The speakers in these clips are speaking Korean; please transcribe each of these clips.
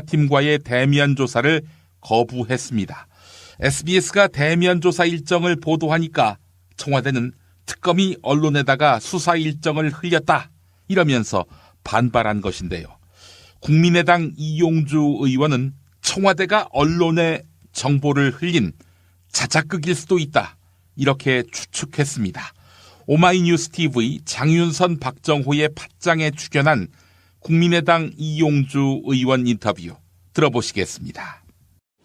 팀과의 대면 조사를 거부했습니다. SBS가 대면 조사 일정을 보도하니까 청와대는 특검이 언론에다가 수사 일정을 흘렸다 이러면서 반발한 것인데요. 국민의당 이용주 의원은 청와대가 언론에 정보를 흘린 자작극일 수도 있다 이렇게 추측했습니다. 오마이뉴스 TV 장윤선 박정호의 팟짱에 출연한 국민의당 이용주 의원 인터뷰 들어보시겠습니다.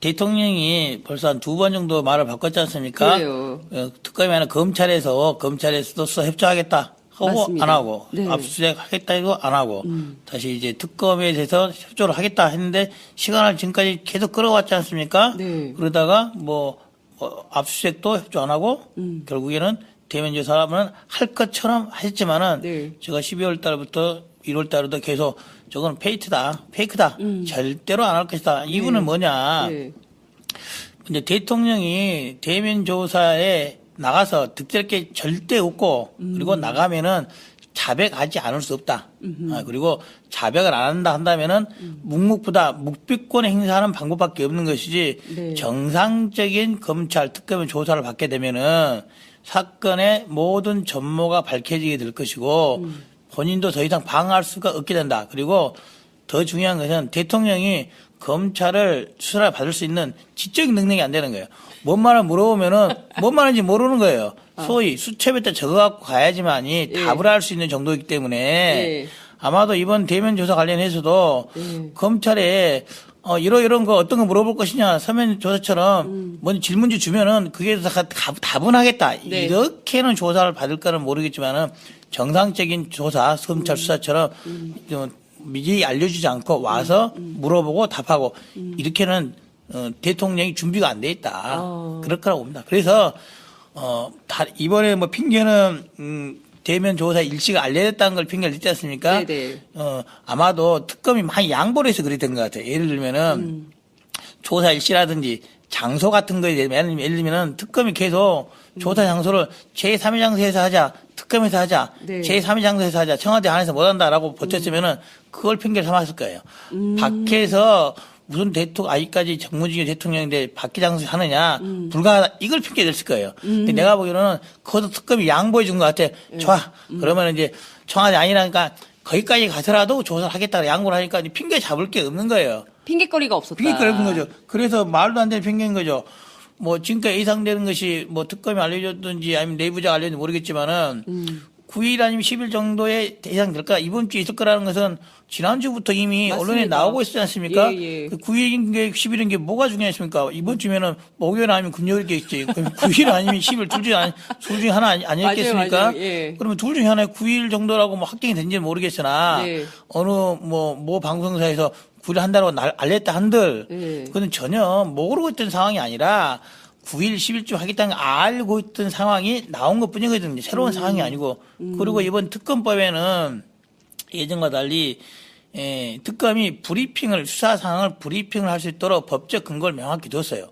대통령이 벌써 한 2번 정도 말을 바꿨지 않습니까? 그래요. 특검이 아니라 검찰에서도 수사 협조하겠다 하고 맞습니다. 안 하고 네. 압수수색 하겠다 해도 안 하고 다시 이제 특검에 대해서 협조를 하겠다 했는데 시간을 지금까지 계속 끌어왔지 않습니까? 네. 그러다가 압수수색도 협조 안 하고 결국에는 대면 조사는 할 것처럼 하셨지만은 네. 제가 12월 달부터 1월 달에도 계속 저건 페이크다. 절대로 안 할 것이다. 이유는 뭐냐. 네. 이제 대통령이 대면 조사에 나가서 득될 게 절대 없고 그리고 나가면은 자백하지 않을 수 없다. 그리고 자백을 안 한다 한다면은 묵묵부다 묵비권 행사하는 방법밖에 없는 것이지 네. 정상적인 검찰 특검의 조사를 받게 되면은 사건의 모든 전모가 밝혀지게 될 것이고 본인도 더 이상 방어할 수가 없게 된다. 그리고 더 중요한 것은 대통령이 검찰을 수사를 받을 수 있는 지적인 능력이 안 되는 거예요. 뭔 말을 물어보면은 뭔 말인지 모르는 거예요. 소위 수첩에다 적어갖고 가야지만이 예. 답을 할 수 있는 정도이기 때문에 예. 아마도 이번 대면 조사 관련해서도 검찰에 이런 거 어떤 거 물어볼 것이냐 서면 조사처럼 먼저 질문지 주면은 그게 다 답은 하겠다. 네. 이렇게는 조사를 받을 거는 모르겠지만은 정상적인 조사 검찰 수사처럼 미리 알려주지 않고 와서 물어보고 답하고 이렇게는 대통령이 준비가 안 돼 있다. 그럴 거라고 봅니다. 그래서 이번에 핑계는 대면 조사 일시가 알려졌다는 걸 핑계를 냈지 않습니까? 네네. 아마도 특검이 많이 양보를 해서 그랬던 것 같아요. 예를 들면은 조사 일시라든지 장소 같은 거에 대해 예를 들면은 특검이 계속 조사 장소를 제3의 장소에서 하자, 특검에서 하자, 네. 제3의 장소에서 하자, 청와대 안에서 못 한다라고 버텼으면은 그걸 핑계를 삼았을 거예요. 밖에서 무슨 아직까지 정무직의 대통령인데 밖에 장소에서 하느냐, 불가하다, 이걸 핑계 냈을 거예요. 근데 내가 보기로는 그것도 특검이 양보해 준 것 같아. 좋아. 그러면 이제 청와대 아니라니까 거기까지 가서라도 조사를 하겠다고 양보를 하니까 이제 핑계 잡을 게 없는 거예요. 핑계거리가 없었다. 핑계거리가 없는 거죠. 그래서 말도 안 되는 핑계인 거죠. 지금까지 예상되는 것이 특검이 알려줬든지 아니면 내부자가 알려줬는지 모르겠지만은 9일 아니면 10일 정도에 예상될까 이번 주에 있을 거라는 것은 지난주부터 이미 맞습니다. 언론에 나오고 있지 않습니까? 예. 9일인 게 10일인 게 뭐가 중요했습니까? 이번 주면은 목요일 아니면 금요일이겠지. 그럼 9일 아니면 10일 둘 중에 하나 아니겠습니까? 맞아요. 예. 그러면 둘 중에 하나에 9일 정도라고 확정이 된지는 모르겠으나 네. 어느 모 방송사에서 9일 한다고 알렸다 한들 네. 그건 전혀 모르고 있던 상황이 아니라 9일, 10일쯤 하겠다는 걸 알고 있던 상황이 나온 것 뿐이거든요. 새로운 상황이 아니고. 그리고 이번 특검법에는 예전과 달리 특검이 수사 상황을 브리핑을 할 수 있도록 법적 근거를 명확히 뒀어요.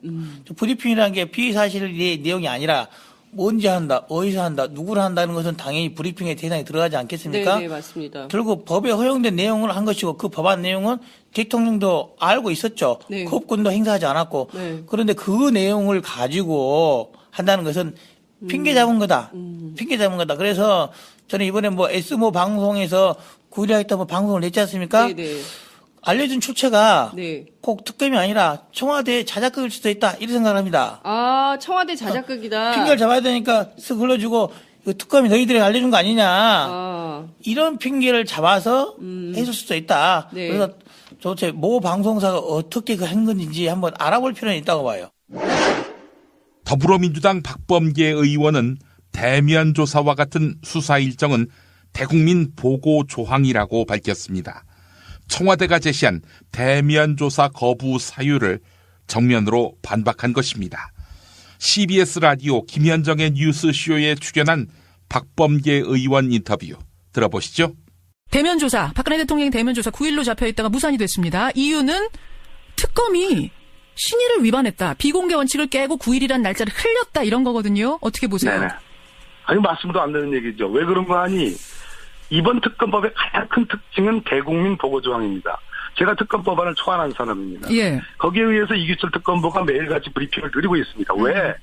브리핑이라는 게 피의사실 내용이 아니라 뭔지 한다, 어디서 한다, 누구를 한다는 것은 당연히 브리핑의 대상에 들어가지 않겠습니까? 네, 맞습니다. 그리고 법에 허용된 내용을 한 것이고 그 법안 내용은 대통령도 알고 있었죠. 네. 거업권도 행사하지 않았고. 네. 그런데 그 내용을 가지고 한다는 것은 핑계 잡은 거다. 핑계 잡은 거다. 그래서 저는 이번에 S모 방송에서 9일에 하겠다 방송을 냈지 않습니까? 네네. 알려준 출처가 네. 꼭 특검이 아니라 청와대 자작극일 수도 있다. 이렇게 생각합니다. 아, 청와대 자작극이다. 핑계를 잡아야 되니까 쓱 흘러주고 이거 특검이 너희들이 알려준 거 아니냐. 아, 이런 핑계를 잡아서 했을 수도 있다. 네. 그래서 도대체 모 방송사가 어떻게 한 건지 한번 알아볼 필요는 있다고 봐요. 더불어민주당 박범계 의원은 대면 조사와 같은 수사 일정은 대국민 보고 조항이라고 밝혔습니다. 청와대가 제시한 대면 조사 거부 사유를 정면으로 반박한 것입니다. CBS 라디오 김현정의 뉴스쇼에 출연한 박범계 의원 인터뷰 들어보시죠. 대면조사, 박근혜 대통령의 대면조사 9일로 잡혀있다가 무산이 됐습니다. 이유는 특검이 신의를 위반했다. 비공개 원칙을 깨고 9일이란 날짜를 흘렸다. 이런 거거든요. 어떻게 보세요? 네네. 아니 말씀도 안 되는 얘기죠. 왜 그런 거 하니? 이번 특검법의 가장 큰 특징은 대국민 보고 조항입니다. 제가 특검법안을 초안한 사람입니다. 예. 거기에 의해서 이규철 특검보가 매일같이 브리핑을 드리고 있습니다. 왜?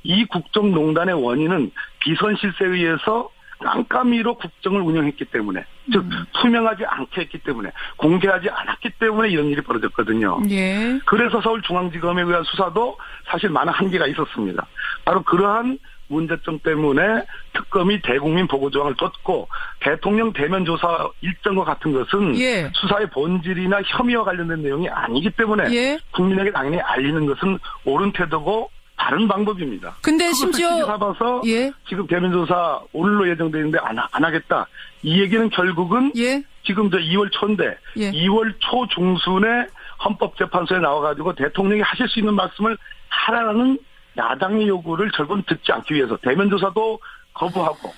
이 국정농단의 원인은 비선 실세에 의해서 깜깜이로 국정을 운영했기 때문에, 즉 투명하지 않게 했기 때문에, 공개하지 않았기 때문에 이런 일이 벌어졌거든요. 예. 그래서 서울중앙지검에 의한 수사도 사실 많은 한계가 있었습니다. 바로 그러한 문제점 때문에 특검이 대국민 보고조항을 뒀고 대통령 대면 조사 일정과 같은 것은 예. 수사의 본질이나 혐의와 관련된 내용이 아니기 때문에 예. 국민에게 당연히 알리는 것은 옳은 태도고 바른 방법입니다. 근데 심지어 삼아서 예. 지금 대면 조사 오늘로 예정돼 있는데 안 하겠다. 이 얘기는 결국은 예. 지금 2월 초인데 예. 2월 초 중순에 헌법재판소에 나와가지고 대통령이 하실 수 있는 말씀을 하라는 야당의 요구를 결국은 듣지 않기 위해서 대면조사도 거부하고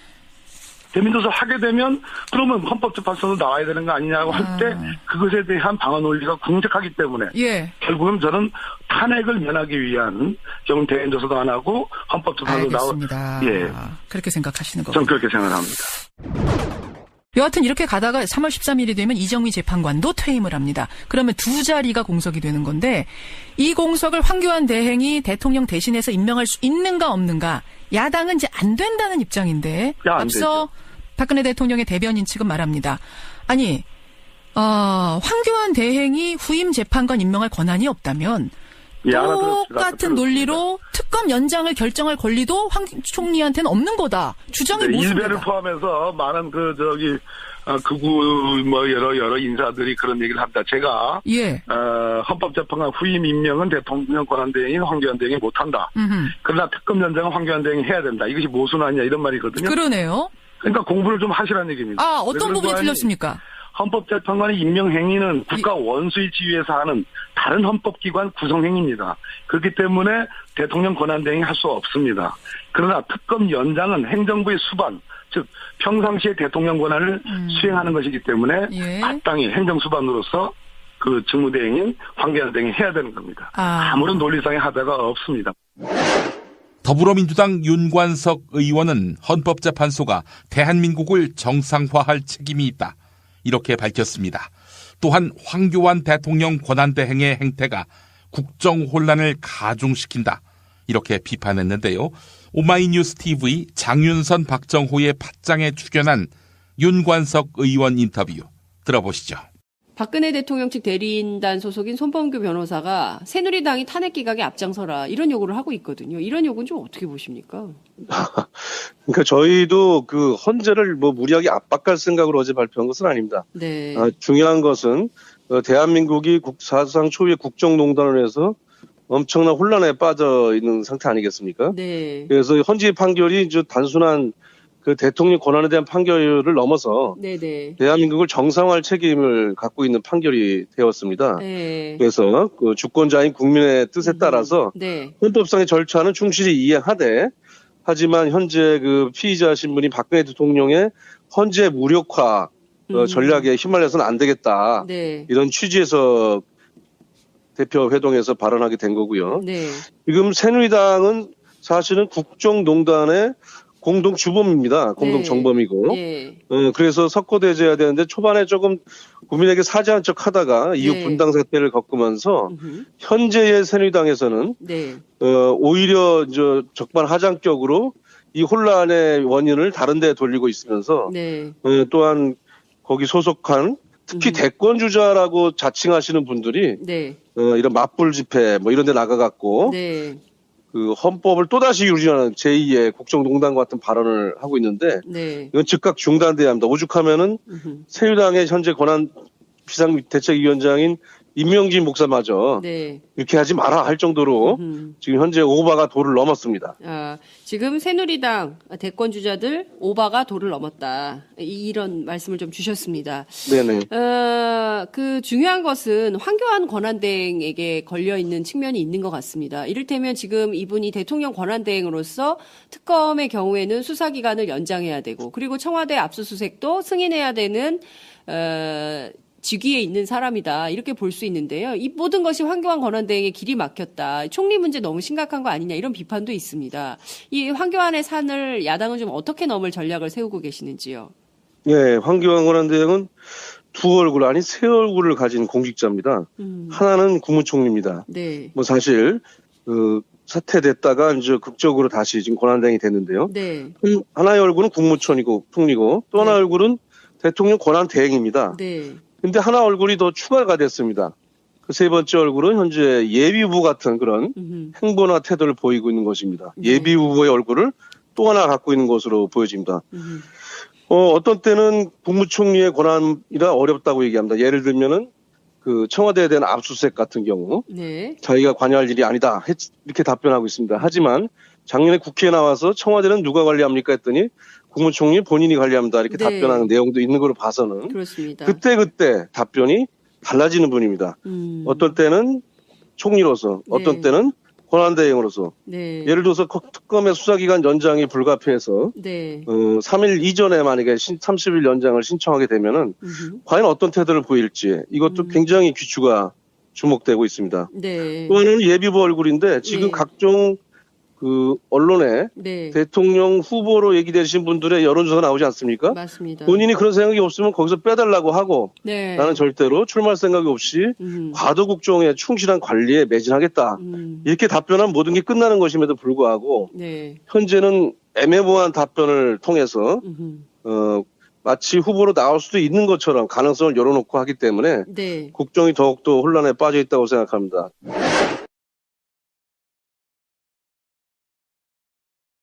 대면조사 하게 되면 그러면 헌법재판소도 나와야 되는 거 아니냐고 할 때 그것에 대한 방어 논리가 궁색하기 때문에 예. 결국은 저는 탄핵을 면하기 위한 경우 대면조사도 안 하고 헌법재판소도 알겠습니다. 예, 그렇게 생각하시는 거고. 저는 그렇게 생각합니다. 여하튼 이렇게 가다가 3월 13일이 되면 이정미 재판관도 퇴임을 합니다. 그러면 두 자리가 공석이 되는 건데 이 공석을 황교안 대행이 대통령 대신해서 임명할 수 있는가 없는가 야당은 이제 안 된다는 입장인데 안 앞서 되죠. 박근혜 대통령의 대변인 측은 말합니다. 아니 황교안 대행이 후임 재판관 임명할 권한이 없다면 예, 알아들었습니다. 똑같은 논리로 특검 연장을 결정할 권리도 황 총리한테는 없는 거다. 주장이 모습니다. 일베를 포함해서 많은 극우 여러 인사들이 그런 얘기를 합니다. 제가 예. 헌법재판관 후임 임명은 대통령 권한대행인 황교안 대행이 못한다. 그러나 특검 연장은 황교안 대행이 해야 된다. 이것이 모순하냐 이런 말이거든요. 그러네요. 그러니까 공부를 좀 하시라는 얘기입니다. 아, 어떤 부분이 틀렸습니까? 헌법재판관의 임명 행위는 국가 원수의 지위에서 하는 다른 헌법기관 구성행위입니다. 그렇기 때문에 대통령 권한대행이 할 수 없습니다. 그러나 특검 연장은 행정부의 수반, 즉 평상시에 대통령 권한을 수행하는 것이기 때문에 예. 마땅히 행정수반으로서 그 직무대행인 황교안 대행이 해야 되는 겁니다. 아무런 논리상의 하자가 없습니다. 더불어민주당 윤관석 의원은 헌법재판소가 대한민국을 정상화할 책임이 있다. 이렇게 밝혔습니다. 또한 황교안 대통령 권한대행의 행태가 국정 혼란을 가중시킨다. 이렇게 비판했는데요. 오마이뉴스 TV 장윤선 박정호의 팟짱에 출연한 윤관석 의원 인터뷰 들어보시죠. 박근혜 대통령 측 대리인단 소속인 손범규 변호사가 새누리당이 탄핵 기각에 앞장서라 이런 요구를 하고 있거든요. 이런 요구는 좀 어떻게 보십니까? 그러니까 저희도 그 헌재를 무리하게 압박할 생각으로 어제 발표한 것은 아닙니다. 네. 중요한 것은 대한민국이 사상 초유의 국정농단을 해서 엄청난 혼란에 빠져 있는 상태 아니겠습니까? 네. 그래서 헌재 판결이 이제 단순한 그 대통령 권한에 대한 판결을 넘어서 네네. 대한민국을 정상화할 책임을 갖고 있는 판결이 되었습니다. 네. 그래서 그 주권자인 국민의 뜻에 따라서 네. 헌법상의 절차는 충실히 이행하되 하지만 현재 그 피의자 신분인 박근혜 대통령의 헌재 무력화 전략에 휘말려서는 안 되겠다. 네. 이런 취지에서 대표 회동에서 발언하게 된 거고요. 네. 지금 새누리당은 사실은 국정농단의 공동 주범입니다. 공동 정범이고. 네. 그래서 석고대죄해야 되는데 초반에 조금 국민에게 사죄한 척 하다가 이후 네. 분당 사태를 겪으면서 현재의 새누리당에서는 네. 오히려 적반하장격으로 이 혼란의 원인을 다른 데에 돌리고 있으면서 네. 또한 거기 소속한 특히 대권주자라고 자칭하시는 분들이 네. 이런 맞불 집회 이런 데 나가갖고 네. 그 헌법을 또다시 유린하는 제2의 국정농단 같은 발언을 하고 있는데 네. 이건 즉각 중단돼야 합니다. 오죽하면은 새누리당의 현재 권한 비상대책위원장인 임명진 목사마저 네. 이렇게 하지 마라 할 정도로 지금 현재 오바가 도를 넘었습니다. 지금 새누리당 대권 주자들 오바가 도를 넘었다. 이런 말씀을 좀 주셨습니다. 네네. 그 중요한 것은 황교안 권한대행에게 걸려 있는 측면이 있는 것 같습니다. 이를테면 지금 이분이 대통령 권한대행으로서 특검의 경우에는 수사기간을 연장해야 되고 그리고 청와대 압수수색도 승인해야 되는 직위에 있는 사람이다. 이렇게 볼 수 있는데요. 이 모든 것이 황교안 권한대행의 길이 막혔다. 총리 문제 너무 심각한 거 아니냐 이런 비판도 있습니다. 이 황교안의 산을 야당은 좀 어떻게 넘을 전략을 세우고 계시는지요? 네, 황교안 권한대행은 두 얼굴 아니 세 얼굴을 가진 공직자입니다. 하나는 국무총리입니다. 네. 뭐 사실 사퇴됐다가 이제 극적으로 다시 지금 권한대행이 됐는데요. 네. 하나의 얼굴은 국무총리고 또 하나의 얼굴은 대통령 권한대행입니다. 네. 근데 하나 얼굴이 더 추가가 됐습니다. 그 세 번째 얼굴은 현재 예비후보 같은 그런 행보나 태도를 보이고 있는 것입니다. 네. 예비후보의 얼굴을 또 하나 갖고 있는 것으로 보여집니다. 어떤 때는 국무총리의 권한이라 어렵다고 얘기합니다. 예를 들면은 그 청와대에 대한 압수수색 같은 경우 네. 자기가 관여할 일이 아니다 이렇게 답변하고 있습니다. 하지만 작년에 국회에 나와서 청와대는 누가 관리합니까 했더니 국무총리 본인이 관리합니다 이렇게 네. 답변하는 내용도 있는 걸로 봐서는 그렇습니다. 그때 답변이 달라지는 분입니다. 어떤 때는 총리로서 어떤 네. 때는 권한대행으로서 네. 예를 들어서 특검의 수사기간 연장이 불가피해서 네. 3일 이전에 만약에 30일 연장을 신청하게 되면은 과연 어떤 태도를 보일지 이것도 굉장히 귀추가 주목되고 있습니다. 네. 또 하나는 예비후보 얼굴인데 지금 네. 각종 그 언론에 네. 대통령 후보로 얘기되신 분들의 여론조사 나오지 않습니까? 맞습니다. 본인이 그런 생각이 없으면 거기서 빼달라고 하고 네. 나는 절대로 출마할 생각이 없이 과도국정에 충실한 관리에 매진하겠다. 이렇게 답변하면 모든 게 끝나는 것임에도 불구하고 네. 현재는 애매모호한 답변을 통해서 마치 후보로 나올 수도 있는 것처럼 가능성을 열어놓고 하기 때문에 네. 국정이 더욱더 혼란에 빠져 있다고 생각합니다.